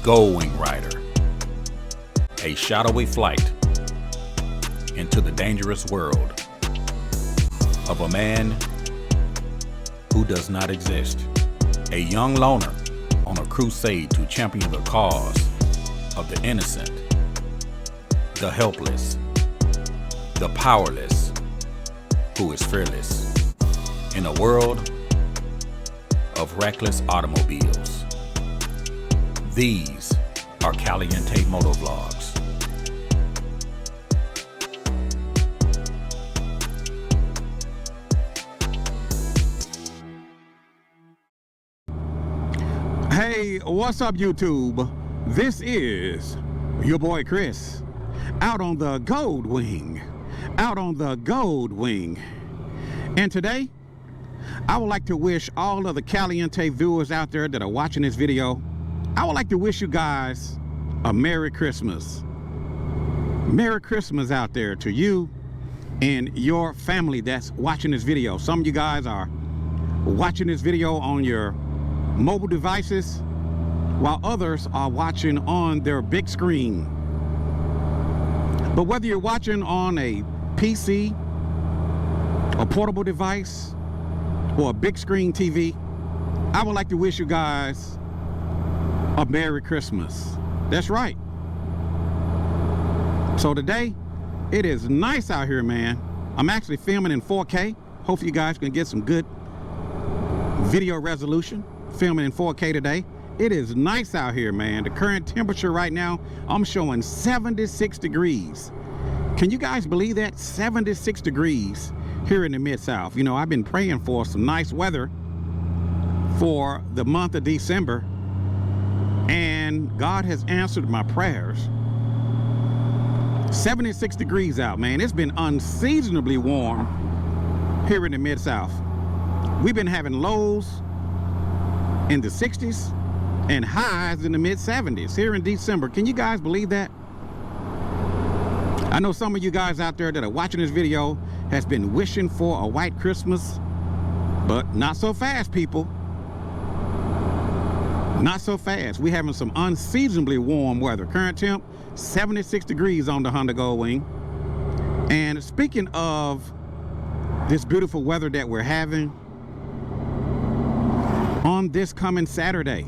Goldwing Rider, a shadowy flight into the dangerous world of a man who does not exist. A young loner on a crusade to champion the cause of the innocent, the helpless, the powerless, who is fearless in a world of reckless automobiles. These are Caliente Motovlogs. Hey, what's up, YouTube? This is your boy Chris, out on the Goldwing. And today, I would like to wish all of the Caliente viewers out there that are watching this video, I would like to wish you guys a Merry Christmas. Merry Christmas out there to you and your family that's watching this video. Some of you guys are watching this video on your mobile devices, while others are watching on their big screen. But whether you're watching on a PC, a portable device, or a big screen TV, I would like to wish you guys a Merry Christmas. That's right. So today, it is nice out here, man. I'm actually filming in 4K. Hopefully you guys can get some good video resolution. Filming in 4K today. It is nice out here, man. The current temperature right now, I'm showing 76 degrees. Can you guys believe that? 76 degrees here in the Mid-South. You know, I've been praying for some nice weather for the month of December, and God has answered my prayers. 76 degrees out, man. It's been unseasonably warm here in the Mid-South. We've been having lows in the 60s and highs in the mid-70s here in December. Can you guys believe that? I know some of you guys out there that are watching this video has been wishing for a white Christmas, but not so fast, people. Not so fast. We're having some unseasonably warm weather. Current temp, 76 degrees on the Honda Goldwing. And speaking of this beautiful weather that we're having, on this coming Saturday,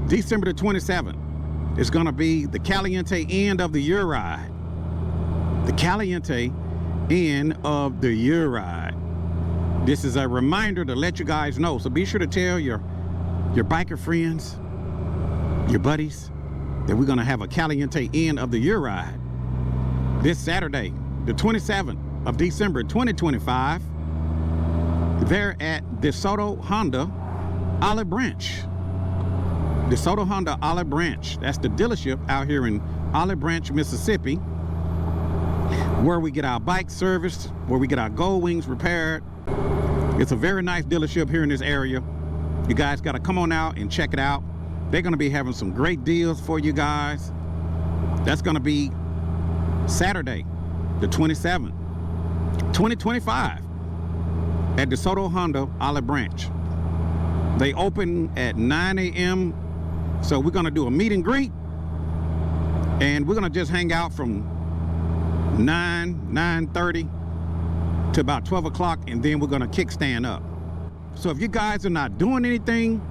December the 27th, it's gonna be the Caliente End of the Year ride. The Caliente End of the Year ride. This is a reminder to let you guys know. So be sure to tell your biker friends, your buddies, that we're gonna have a Caliente End of the Year ride this Saturday, the 27th of December 2025. They're at DeSoto Honda, Olivebranch. DeSoto Honda, Olivebranch. That's the dealership out here in Olivebranch, Mississippi, where we get our bikes serviced, where we get our Goldwings repaired. It's a very nice dealership here in this area. You guys got to come on out and check it out. They're going to be having some great deals for you guys. That's going to be Saturday, the 27th, 2025. At DeSoto Honda, Olivebranch. They open at 9 a.m. So we're gonna do a meet and greet, and we're gonna just hang out from 9:30 to about 12 o'clock, and then we're gonna kickstand up. So if you guys are not doing anything,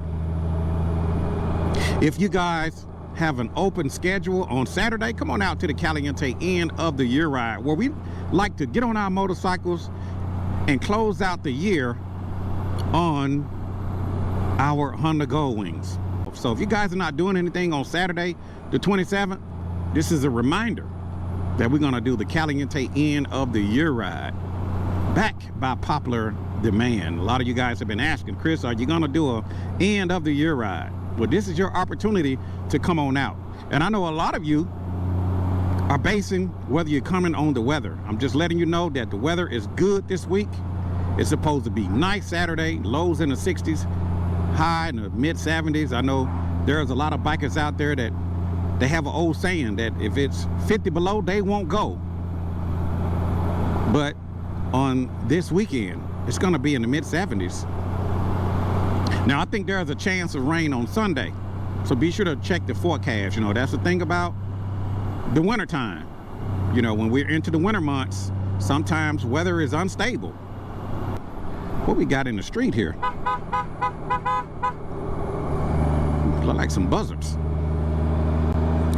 if you guys have an open schedule on Saturday, come on out to the Caliente End of the Year ride, where we like to get on our motorcycles and close out the year on our Honda Goldwings. So if you guys are not doing anything on Saturday, the 27th, this is a reminder that we're gonna do the Caliente End of the Year ride, back by popular demand. A lot of you guys have been asking, Chris, are you gonna do a End of the Year ride? Well, this is your opportunity to come on out. And I know a lot of you are basing whether you're coming on the weather. I'm just letting you know that the weather is good this week. It's supposed to be nice Saturday, lows in the 60s, high in the mid 70s. I know there's a lot of bikers out there that they have an old saying that if it's 50 below, they won't go. But on this weekend, it's gonna be in the mid 70s. Now I think there's a chance of rain on Sunday. So be sure to check the forecast. You know, that's the thing about the winter time. You know, when we're into the winter months, sometimes weather is unstable. What we got in the street here? Look like some buzzards.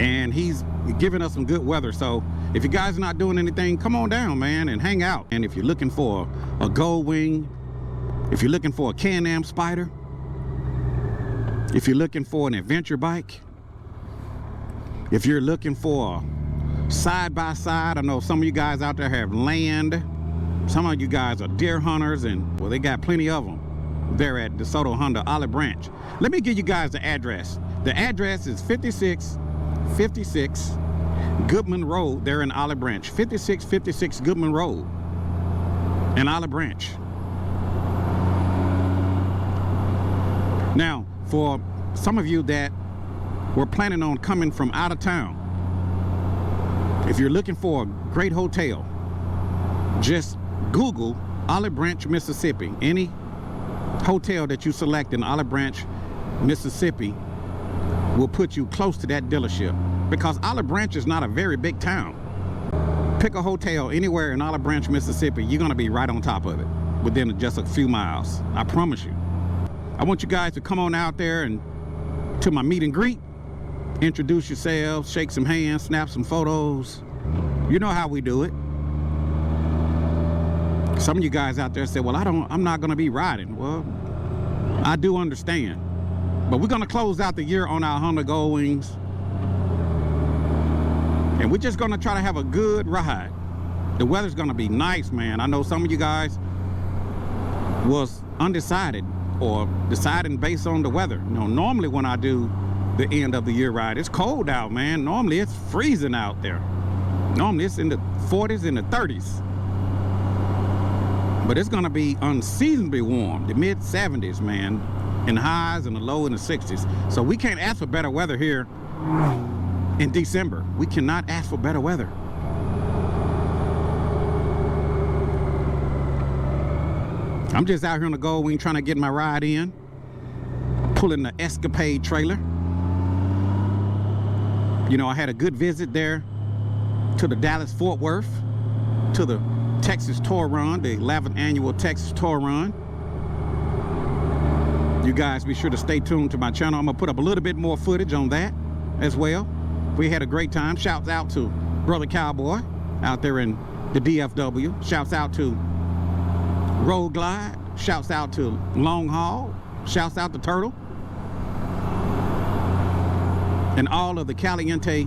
And he's giving us some good weather. So if you guys are not doing anything, come on down, man, and hang out. And if you're looking for a gold wing, if you're looking for a Can-Am Spider, if you're looking for an adventure bike, if you're looking for a side-by-side, I know some of you guys out there have land. Some of you guys are deer hunters, and well, they got plenty of them there at DeSoto Honda Olivebranch. Let me give you guys the address. The address is 5656 Goodman Road there in Olivebranch. 5656 Goodman Road in Olivebranch. Now, for some of you that were planning on coming from out of town, if you're looking for a great hotel, just Google Olivebranch, Mississippi. Any hotel that you select in Olivebranch, Mississippi will put you close to that dealership, because Olivebranch is not a very big town. Pick a hotel anywhere in Olivebranch, Mississippi, you're gonna be right on top of it within just a few miles. I promise you. I want you guys to come on out there and to my meet and greet, introduce yourselves, shake some hands, snap some photos. You know how we do it. Some of you guys out there say, well, I'm not gonna be riding. Well, I do understand. But we're gonna close out the year on our Honda Gold Wings. And we're just gonna try to have a good ride. The weather's gonna be nice, man. I know some of you guys was undecided or deciding based on the weather. You know, normally when I do the end of the year ride, it's cold out, man. Normally it's freezing out there. Normally it's in the 40s and the 30s. But it's gonna be unseasonably warm, the mid 70s, man, and highs and the low in the 60s. So we can't ask for better weather here in December. We cannot ask for better weather. I'm just out here on the Gold Wing trying to get my ride in, pulling the Escapade trailer. You know, I had a good visit there to the Dallas-Fort Worth, to the Texas Tour Run, the 11th annual Texas Tour Run. You guys be sure to stay tuned to my channel. I'm gonna put up a little bit more footage on that as well. We had a great time. Shouts out to Brother Cowboy out there in the DFW. Shouts out to Road Glide. Shouts out to Long Haul. Shouts out to Turtle. And all of the Caliente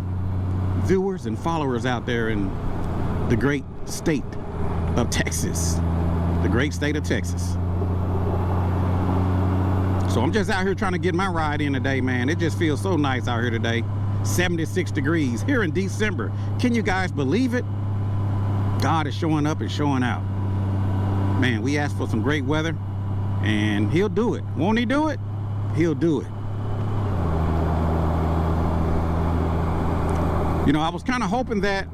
viewers and followers out there in the great state of Texas. The great state of Texas. So I'm just out here trying to get my ride in today, man. It just feels so nice out here today. 76 degrees here in December. Can you guys believe it? God is showing up and showing out. Man, we asked for some great weather, and he'll do it. Won't he do it? He'll do it. You know, I was kind of hoping that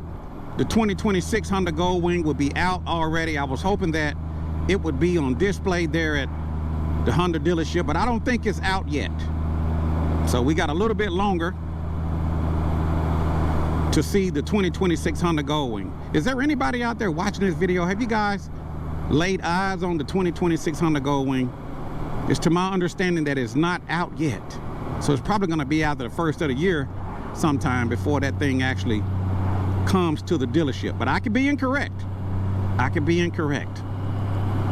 the 2026 Honda Gold Wing would be out already. I was hoping that it would be on display there at the Honda dealership, but I don't think it's out yet. So we got a little bit longer to see the 2026 Honda Gold Wing. Is there anybody out there watching this video? Have you guys laid eyes on the 2026 Honda Gold Wing? It's to my understanding that it's not out yet. So it's probably gonna be out the first of the year sometime before that thing actually comes to the dealership. But I could be incorrect. I could be incorrect.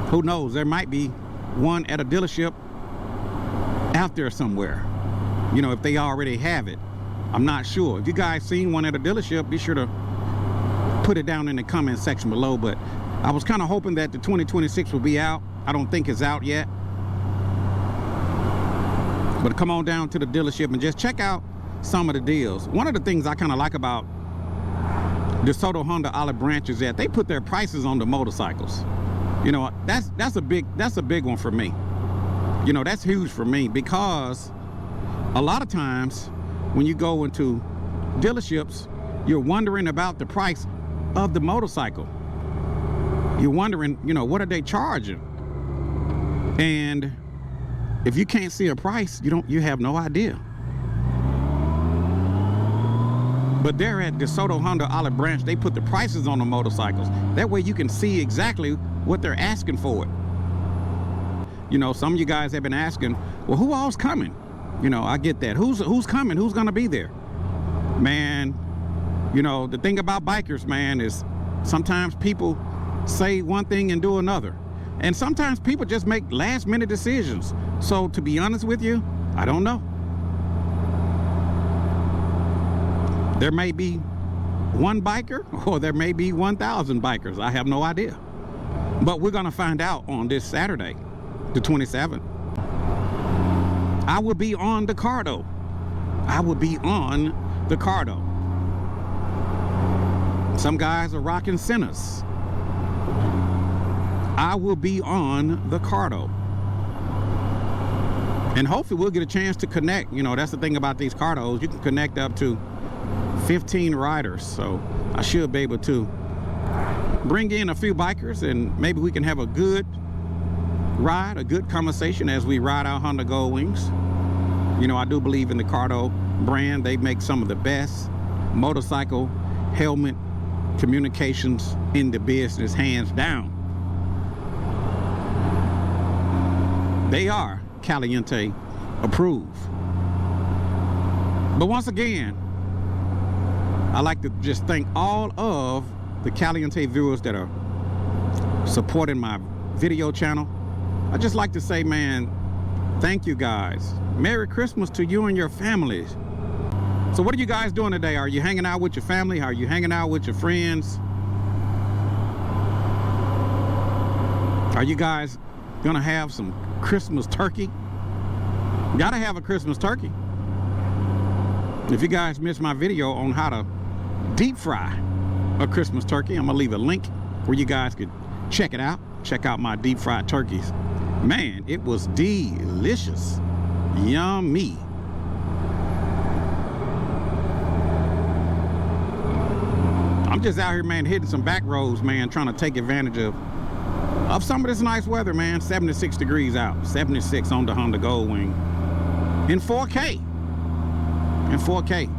Who knows? There might be one at a dealership out there somewhere. You know, if they already have it. I'm not sure. If you guys seen one at a dealership, be sure to put it down in the comment section below. But I was kind of hoping that the 2026 would be out. I don't think it's out yet. But come on down to the dealership and just check out some of the deals. One of the things I kind of like about DeSoto Honda Olivebranch is that they put their prices on the motorcycles. You know, that's a big one for me. You know, that's huge for me, because a lot of times when you go into dealerships, you're wondering about the price of the motorcycle. You're wondering, you know, what are they charging? And if you can't see a price, you have no idea. But there at DeSoto Honda Olivebranch, they put the prices on the motorcycles. That way you can see exactly what they're asking for it. You know, some of you guys have been asking, well, who all's coming? You know, I get that. Who's coming? Who's gonna be there? Man, you know, the thing about bikers, man, is sometimes people say one thing and do another. And sometimes people just make last minute decisions. So to be honest with you, I don't know. There may be one biker or there may be 1,000 bikers. I have no idea. But we're gonna find out on this Saturday, the 27th. I will be on the Cardo. I will be on the Cardo. Some guys are rocking Sinners. I will be on the Cardo. And hopefully we'll get a chance to connect. You know, that's the thing about these Cardos. You can connect up to 15 riders. So I should be able to bring in a few bikers and maybe we can have a good ride, a good conversation as we ride our Honda Gold Wings. You know, I do believe in the Cardo brand. They make some of the best motorcycle helmet communications in the business, hands down. They are Caliente approved. But once again, I like to just thank all of the Caliente viewers that are supporting my video channel. I just like to say, man, thank you guys. Merry Christmas to you and your families. So what are you guys doing today? Are you hanging out with your family? Are you hanging out with your friends? Are you guys gonna have some Christmas turkey? Gotta have a Christmas turkey. If you guys missed my video on how to deep fry a Christmas turkey, I'm gonna leave a link where you guys could check it out. Check out my deep fried turkeys. Man, it was delicious. Yummy. I'm just out here, man, hitting some back roads, man, trying to take advantage of some of this nice weather, man. 76 degrees out, 76 on the Honda Gold Wing in 4K. In 4K.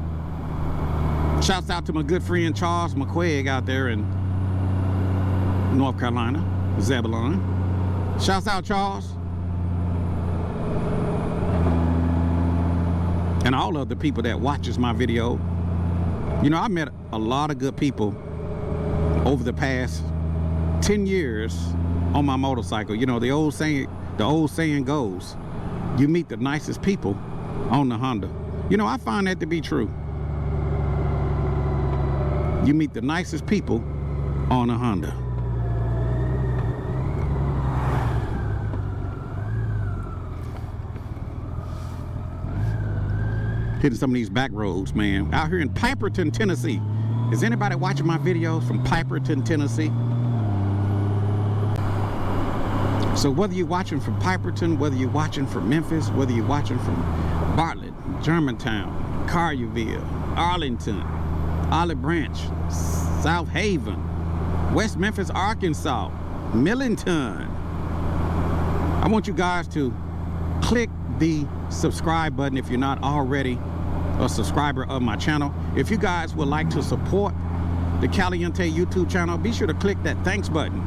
Shouts out to my good friend Charles McQuaig out there in North Carolina, Zebulon. Shouts out, Charles. And all of the people that watches my video. You know, I met a lot of good people over the past 10 years on my motorcycle. You know, the old saying goes, you meet the nicest people on the Honda. You know, I find that to be true. You meet the nicest people on a Honda. Hitting some of these back roads, man. Out here in Piperton, Tennessee. Is anybody watching my videos from Piperton, Tennessee? So whether you're watching from Piperton, whether you're watching from Memphis, whether you're watching from Bartlett, Germantown, Collierville, Arlington, Olivebranch, South Haven, West Memphis, Arkansas, Millington, I want you guys to click the subscribe button if you're not already a subscriber of my channel. If you guys would like to support the Caliente YouTube channel, be sure to click that thanks button.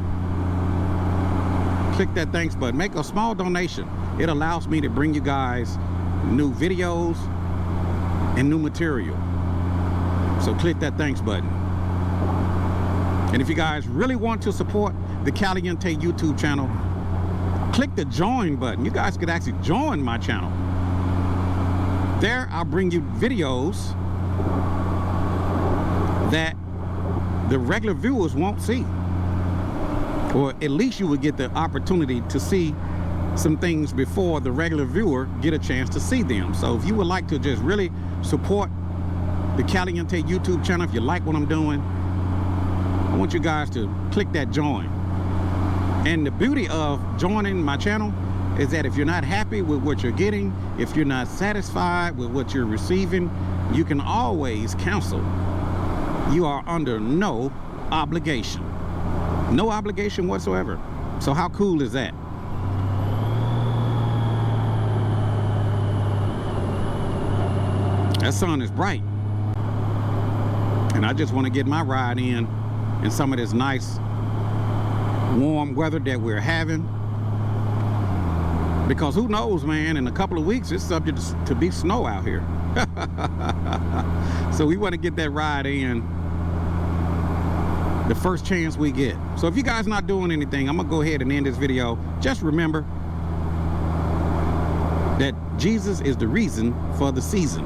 Click that thanks button. Make a small donation. It allows me to bring you guys new videos and new material. So click that thanks button. And if you guys really want to support the Caliente YouTube channel, click the join button. You guys could actually join my channel. There, I'll bring you videos that the regular viewers won't see. Or at least you would get the opportunity to see some things before the regular viewer get a chance to see them. So if you would like to just really support the Caliente YouTube channel, if you like what I'm doing, I want you guys to click that join. And the beauty of joining my channel is that if you're not happy with what you're getting, if you're not satisfied with what you're receiving, you can always cancel. You are under no obligation. No obligation whatsoever. So how cool is that? That sun is bright. And I just want to get my ride in some of this nice warm weather that we're having. Because who knows, man, in a couple of weeks, it's subject to be snow out here. So we want to get that ride in the first chance we get. So if you guys not doing anything, I'm gonna go ahead and end this video. Just remember that Jesus is the reason for the season.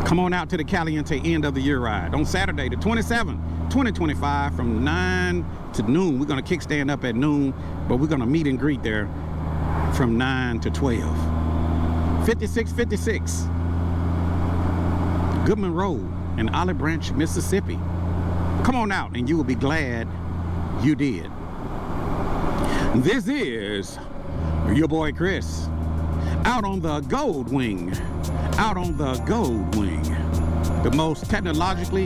Come on out to the Caliente end of the year ride on Saturday, the 27th, 2025, from 9 to noon. We're gonna kickstand up at noon, but we're gonna meet and greet there from 9 to 12. 5656 Goodman Road in Olivebranch, Mississippi. Come on out and you will be glad you did. This is your boy Chris, out on the Gold Wing. Out on the Gold Wing. The most technologically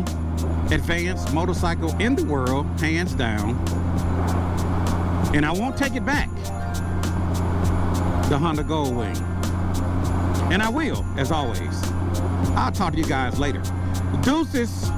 advanced motorcycle in the world, hands down. And I won't take it back. The Honda Gold Wing. And I will, as always. I'll talk to you guys later. Deuces.